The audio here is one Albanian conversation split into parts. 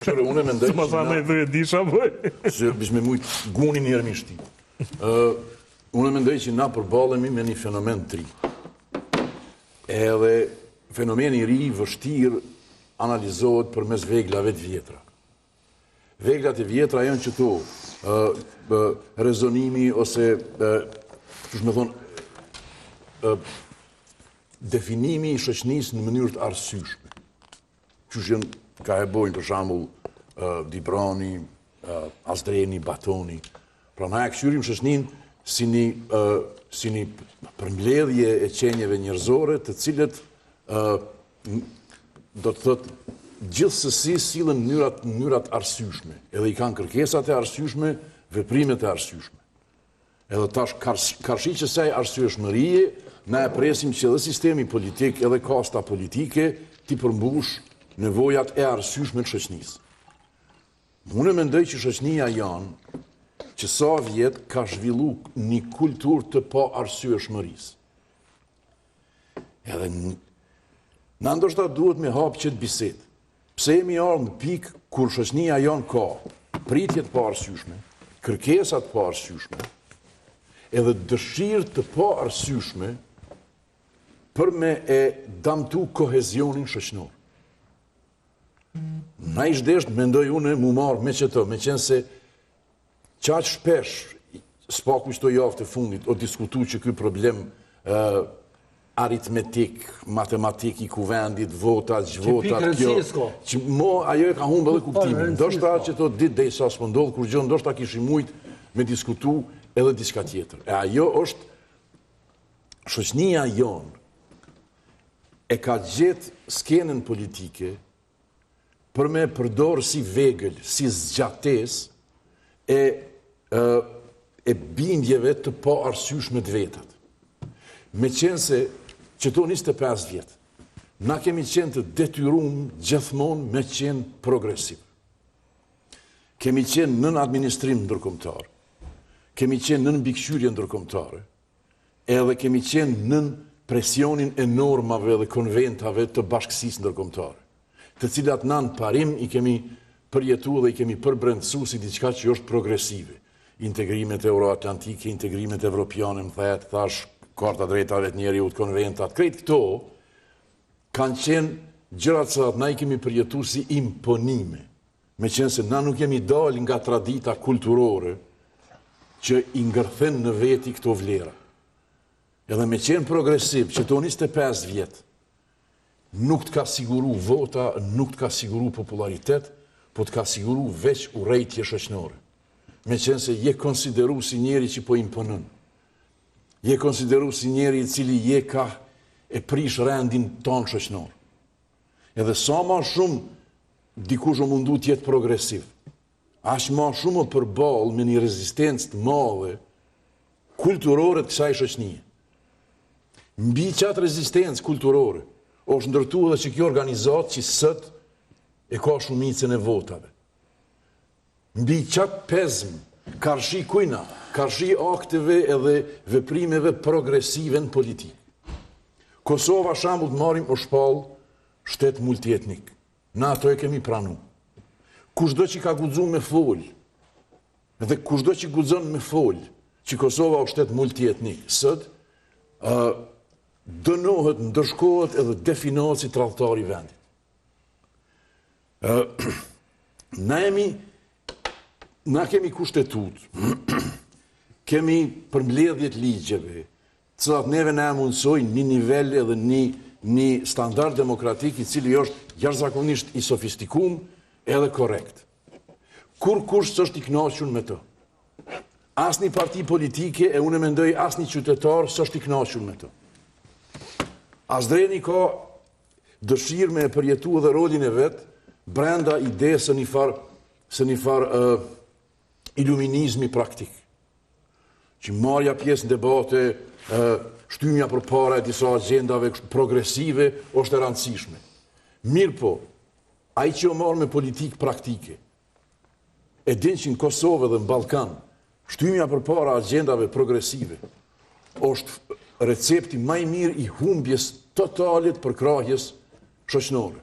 Unë mendoj Më tha me dhuje disha, bëj. që bish me mujtë gunin i ermishti. Unë mendoj që na përballemi me një fenomen të ri. Edhe fenomeni i ri vështirë analizohet përmes veglave të vjetra. Veglat e vjetra janë që to rezonimi ose, që me thonë, definimi i shoqënisë në mënyrë të arsyeshme. Që janë ka e bojnë për shembull Dibrani, Azdreni, Batoni. Pra na e këshyrim shoqëninë si një përmbledhje e qenieve njerëzore, të cilët do të thotë gjithsesi sillen mënyrat arsyeshme. Edhe i kanë kërkesat e arsyeshme, veprimet e arsyeshme. Edhe tash karshi që saj arsyeshmërie, na e presim që edhe sistemi politik, edhe kasta politike, ti përmbush nevojat e arsyeshme të shoqënisë. Unë mendoj që shoqënia janë që sa vjet ka zhvillu një kulturë të pa arsyeshmërisë. Edhe na ndoshta duhet me hap qëtë bisedë. Pse jemi ardhur në pikë kur shoqënia janë ka pritjet pa arsyeshme, kërkesat pa arsyeshme, edhe dëshirë të pa arsyeshme për me e damtu kohezionin shoqënor. Na i shdesht, mendoj unë, mu marë me qëto, me qenë se qaq shpesh, s'paku qëto javë të fundit, o diskutu që ky problem aritmetik, matematik i kuvendit, votat, gjvotat, kjo, që ajo e ka humbë edhe kuptimin. Ndoshta që to ditë dhe i sa s'po ndodhë, kur gjë ndoshta kishim mujtë me diskutu edhe diçka tjetër. E ajo është, shoqënia jonë e ka gjetë skenën politike për me përdorë si vegël, si zgjates e bindjeve të pa arsyeshme të vetat. Me qenë se që to 25 vjetë, na kemi qenë të detyruar gjithmonë me qenë progresiv. Kemi qenë nën administrim ndërkombëtar, kemi qenë nën mbikëqyrje ndërkombëtare, edhe kemi qenë nën presionin e normave dhe konventave të bashkësisë ndërkombëtare, të cilat na në parim i kemi përjetu dhe i kemi përbrendësu si diçka që është progresive. Integrimet euroatlantike, integrimet evropiane, më thajat, thash, karta drejtave të njeriut, konventat, krejt këto kanë qenë gjërat që na i kemi përjetu si imponime, me qenë se na nuk jemi dal nga tradita kulturore që i ngërthen në veti këto vlera. Edhe me qenë progresiv, që to 25 vjetë, nuk të ka siguru vota, nuk të ka siguru popularitet, po të ka siguru veç urrejtje shoqënore. Me qenë se je konsideru si njeri që po imponën. Je konsideru si njeri i cili je ka e prish rendin tonë shoqënor. Edhe sa ma shumë dikush o mundu tjetë progresiv, aq ma shumë o përballë me një rezistencë të madhe kulturore të kësaj shoqënie. Mbi qatë rezistencë kulturore, është ndërtu edhe që kjo organizat që sët e ka shumicën e votave. Mbi qatë pezm, karshi kujna, karshi akteve edhe veprimeve progresive në politikë. Kosova, shembull, të marim o shpall shtet multietnik. Na ato e kemi pranu. Kushdo që ka guxu me fol, dhe kushdo që guxon me fol, që Kosova o shtet multietnik, sët, dënohet, ndërshkohet edhe definohet si tradhtar i vendit. Na kemi kushtetut, kemi përmbledhjet ligjeve, cilat neve na mundsojnë një nivel edhe një standard demokratik i cili është jashtëzakonisht i sofistikum edhe korrekt. Kur kush s'është i kënaqur me të. Asnjë parti politike e unë mendoj asnjë qytetar s'është i kënaqur me të. Azdreni ka dëshirë me përjetu edhe rolin e vetë brenda idesë së një farë iluminizmi praktik. Që marja pjesë në debate, shtymja për para e disa agendave progresive, është e rëndësishme. Mirë po, ai që o marë me politikë praktike, e din që në Kosovë dhe në Ballkan, shtymja për para agendave progresive, është recepti më i mirë i humbjes totalit për krahjes shoqënore.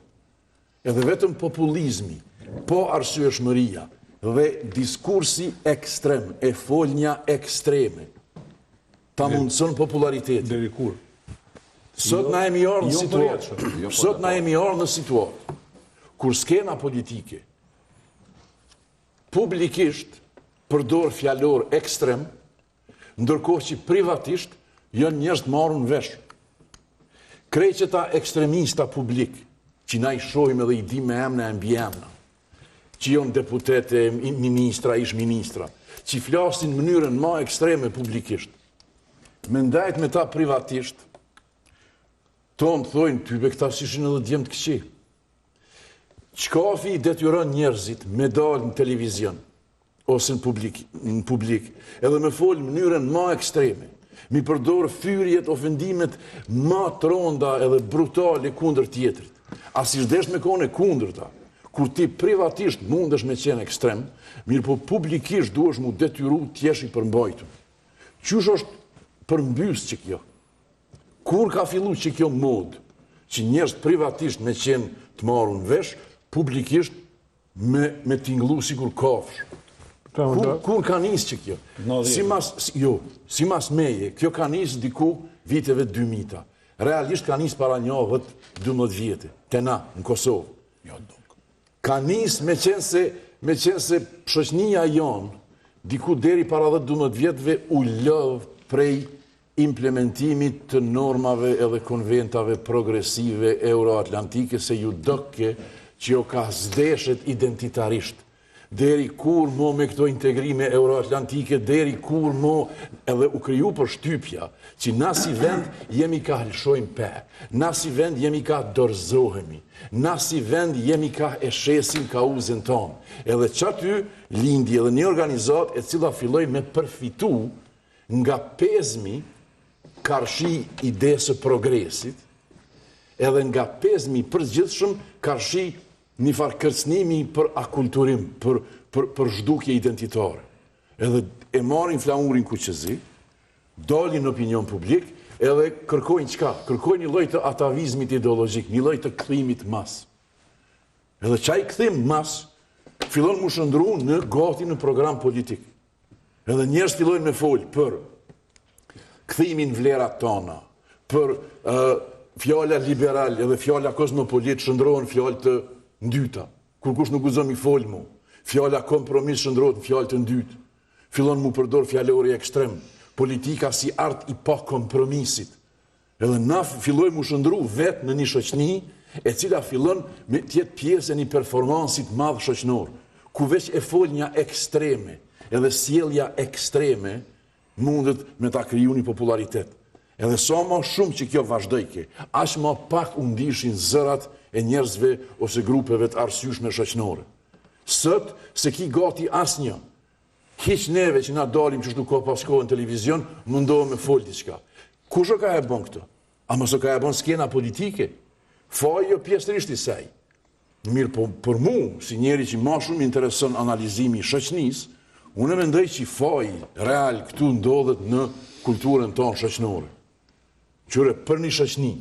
Edhe vetëm populizmi, po arsyeshmëria dhe diskursi ekstrem, e folnja ekstreme, ta mundëson popularitetin. Deri kur? Sot na jemi ardhur në situatë. Sot na jemi ardhur në situatë kur skena politike publikisht përdor fjalor ekstrem, ndërkohë që privatisht janë njerëz të marrur në vesh. Kreqeta ekstremista publik, që na I shohim edhe I di me emra e mbiemra, që janë deputete, ministra, ish ministra, që flasin në mënyrën më ekstreme publikisht. Me ndajt me ta privatisht, tonë thojnë, tybe këta sishin edhe djemë të këqi. Qkafi I detyron njerëzit me dalë në televizion, ose në publik, edhe me folë në mënyrën më ekstreme, mi përdorë fyrjet, ofendimet më të ronda edhe brutale kundër tjetrit. As I shdesh me kone kundër ta, kur ti privatisht mundesh me qenë ekstrem, mirë po publikisht duesh mu detyru t'jesh I përmbajtur. Qysh është përmbys që kjo? Kur ka fillu që kjo mod, që njerëz privatisht me qenë të marrë në vesh, publikisht me tinglu si kur kafsh. Kur ka nisë që kjo? Si mas meje, kjo ka nisë diku viteve 2000-ta. Realisht ka nisë para një 10-12 vjetë, te na, në Kosovë. Ka nisë me qenë se shoqënia jonë, diku deri para 10-12 vjetëve u lëvë prej implementimit të normave edhe konventave progresive euroatlantike, se ju dëkke që jo ka zdeshet identitarisht. Deri kur mo me këto integrime euroatlantike, deri kur mo edhe u kriju për shtypja, që na si vend jemi ka halshojmë pe, na si vend jemi ka dorëzohemi, na si vend jemi ka e shesim ka uzën tonë. Edhe që aty lindi edhe një organizat e cila filloj me përfitu nga pezmi karshi idesë progresit, edhe nga pezmi përgjithshëm karshi një farë kërcnimi për akulturim, për zhdukje identitare. Edhe e marin flamurin kuqëzi, dalin në opinion publik, edhe kërkojnë qka? Kërkojnë një lloj të atavizmit ideologjik, një lloj të kthimit mas. Edhe qaj kthim mas, fillon mu shëndru në gati në program politik. Edhe njerëz fillojnë me folë për kthimin vlerat tona, për fjalla liberal edhe fjalla kosmopolit shëndrohen fjallë të ndyta, kur kush nuk guzon mi folë mu. Fjalla kompromis shëndrohet në fjallë të ndytë. Fillon mu përdor fjallori ekstrem. Politika si art I pa kompromisit. Edhe na filloj mu shëndru vetë në një shoqni, e cila fillon me tjetë pjesë e një performansit madhë shoqnor, ku veç e folnja ekstreme, edhe sjellja ekstreme, mundet me ta kriju një popularitet. Edhe sa ma shumë që kjo vazhdojke, aq ma pak u ndishin zërat e njerëzve ose grupeve të arsyeshme shoqnore. Sot, se ki gati asnjë, hiq neve që na dalim që shtu ka paskohë në televizion, mundohë me folë diçka. Kush o ka e bon këtë? A mos o ka e bon skena politike? Faji o pjesërisht I saj. Mirë, po për mu, si njeri që ma shumë intereson analizimi I shoqnisë, unë mendoj që faji real këtu ndodhet në kulturën tonë shoqnore. Qyre, për një shoqni,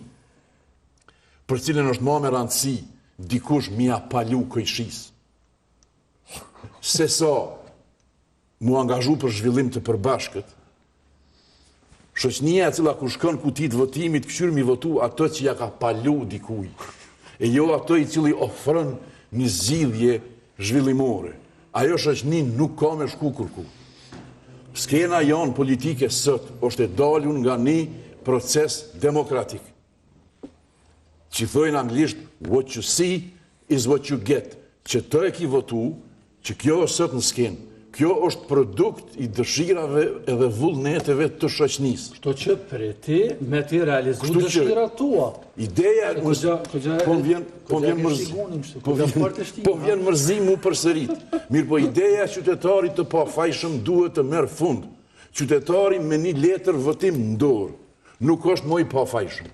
për cilën është ma me rëndësi, dikush mia palu kojshis. Se sa mu angazhu për zhvillim të përbashkët, shoqnia e cila kur shkon kutit votimit, këshyr mi votu ato që ja ka palu dikuj, e jo ato I cili ofron një zgjidhje zhvillimore. Ajo shoqni nuk ka me shku kërku. Skena janë politike sot është e dalun nga një proces demokratik. Që thojnë anglisht, what you see is what you get. Që të e ki votu, që kjo është sot në skenë. Kjo është produkt I dëshirave edhe vullneteve të shoqnisë. Kështu që për ti me ti realizu dëshirat tua. Ideja po vjen mërzim mu përsërit. Mirë po ideja qytetarit të pafajshëm duhet të merë fund. Qytetari me një letër votim në dorë nuk është më I pafajshëm.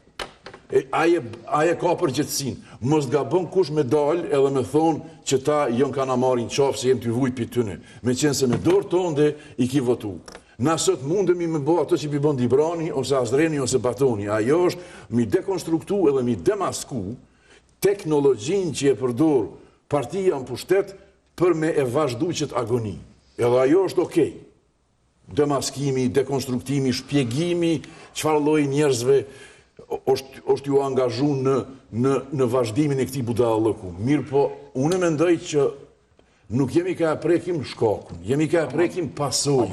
Aje ka përgjithsin. Mos gabon kush me dal edhe me thonë që ta jon kana marrin qafë se jem t'y vujt për tyne. Me qenë se me dorë tonde I ki votu. Na sot mundemi me bo ato që pi bon Dibrani, ose Azreni, ose Batoni. Ajo është mi dekonstruktu edhe mi demasku teknologjin që e përdor Partia në pushtet për me e vazhdu qëtë agoni. Edhe ajo është okej. Demaskimi, dekonstruktimi, shpjegimi, çfarë lloji njerëzve është ju angazhu në vazhdimin e këtij budallëku. Mirë po, unë mendoj që nuk jemi ka prekim shkakun, jemi ka prekim pasojën.